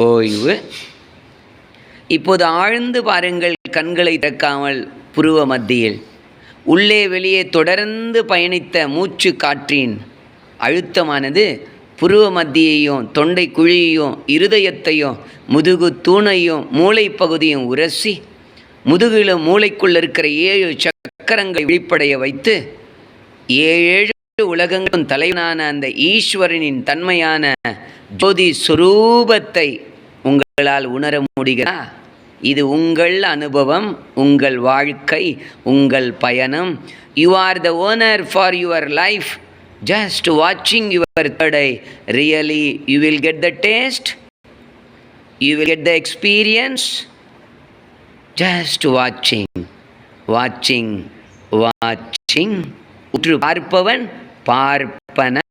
ஓய்வு. இப்போது ஆழ்ந்து பாருங்கள், கண்களை திறக்காமல் புருவ மத்தியில். உள்ளே வெளியே தொடர்ந்து பயணித்த மூச்சு காற்றின் அழுத்தமானது புருவ மத்தியையும் தொண்டை குழியையும் இருதயத்தையும் முதுகு தூணையும் மூளை பகுதியும் உரசி முதுகிலும் மூளைக்குள்ள இருக்கிற 7 சக்கரங்களை விழிப்படைய வைத்து 7 உலகங்களும் தலைவனான அந்த ஈஸ்வரனின் தன்மையான ஜோதி சுரூபத்தை உங்களால் உணர முடிகிறதா? இது உங்கள் அனுபவம், உங்கள் வாழ்க்கை, உங்கள் பயணம். You are the owner for your life. Just watching your third eye, really you will get the taste, you will get the experience. Just watching. உற்று பார்ப்பவன் பார்ப்பன